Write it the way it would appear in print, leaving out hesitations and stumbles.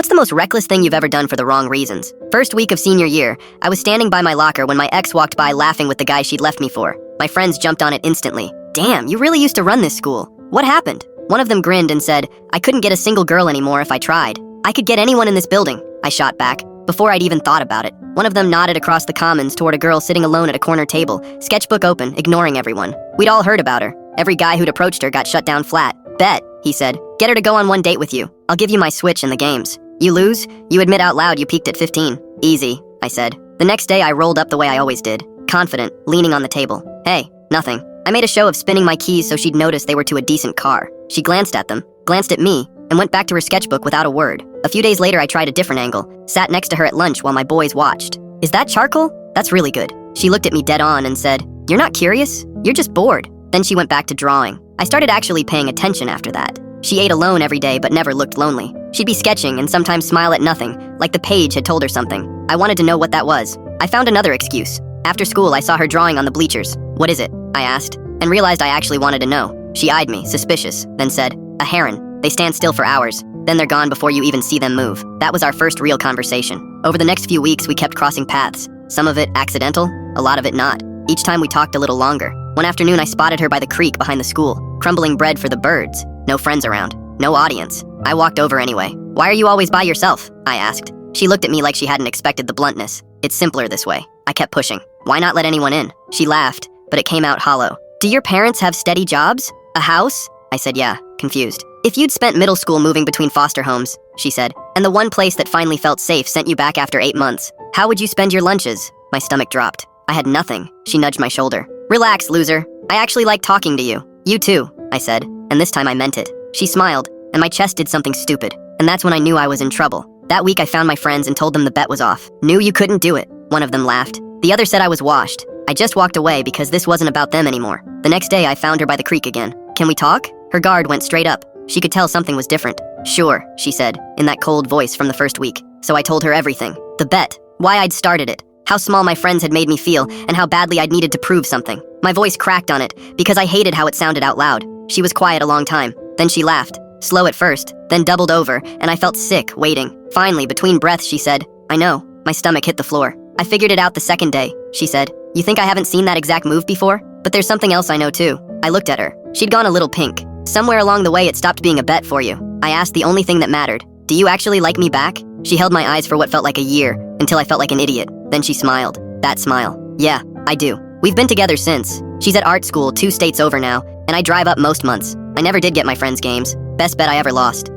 What's the most reckless thing you've ever done for the wrong reasons? First week of senior year, I was standing by my locker when my ex walked by laughing with the guy she'd left me for. My friends jumped on it instantly. Damn, you really used to run this school. What happened? One of them grinned and said, I couldn't get a single girl anymore if I tried. I could get anyone in this building, I shot back, before I'd even thought about it. One of them nodded across the commons toward a girl sitting alone at a corner table, sketchbook open, ignoring everyone. We'd all heard about her. Every guy who'd approached her got shut down flat. Bet, he said. Get her to go on one date with you. I'll give you my Switch and the games. You lose? You admit out loud you peaked at 15. Easy, I said. The next day I rolled up the way I always did, confident, leaning on the table. Hey, nothing. I made a show of spinning my keys so she'd notice they were to a decent car. She glanced at them, glanced at me, and went back to her sketchbook without a word. A few days later I tried a different angle, sat next to her at lunch while my boys watched. Is that charcoal? That's really good. She looked at me dead on and said, You're not curious? You're just bored. Then she went back to drawing. I started actually paying attention after that. She ate alone every day but never looked lonely. She'd be sketching and sometimes smile at nothing, like the page had told her something. I wanted to know what that was. I found another excuse. After school I saw her drawing on the bleachers. What is it? I asked, and realized I actually wanted to know. She eyed me, suspicious, then said, A heron. They stand still for hours. Then they're gone before you even see them move. That was our first real conversation. Over the next few weeks we kept crossing paths. Some of it accidental, a lot of it not. Each time we talked a little longer. One afternoon I spotted her by the creek behind the school, crumbling bread for the birds. No friends around. No audience. I walked over anyway. Why are you always by yourself? I asked. She looked at me like she hadn't expected the bluntness. It's simpler this way. I kept pushing. Why not let anyone in? She laughed, but it came out hollow. Do your parents have steady jobs? A house? I said yeah, confused. If you'd spent middle school moving between foster homes, she said, and the one place that finally felt safe sent you back after 8 months, how would you spend your lunches? My stomach dropped. I had nothing. She nudged my shoulder. Relax, loser. I actually like talking to you. You too, I said, and this time I meant it. She smiled, and my chest did something stupid, and that's when I knew I was in trouble. That week I found my friends and told them the bet was off. Knew you couldn't do it. One of them laughed. The other said I was washed. I just walked away because this wasn't about them anymore. The next day I found her by the creek again. Can we talk? Her guard went straight up. She could tell something was different. Sure, she said, in that cold voice from the first week. So I told her everything. The bet. Why I'd started it. How small my friends had made me feel, and how badly I'd needed to prove something. My voice cracked on it, because I hated how it sounded out loud. She was quiet a long time. Then she laughed. Slow at first, then doubled over, and I felt sick, waiting. Finally, between breaths, she said, I know. My stomach hit the floor. I figured it out the second day, she said. You think I haven't seen that exact move before? But there's something else I know too. I looked at her. She'd gone a little pink. Somewhere along the way it stopped being a bet for you. I asked the only thing that mattered. Do you actually like me back? She held my eyes for what felt like a year, until I felt like an idiot. Then she smiled. That smile. Yeah, I do. We've been together since. She's at art school 2 states over now, and I drive up most months. I never did get my friends' games. Best bet I ever lost.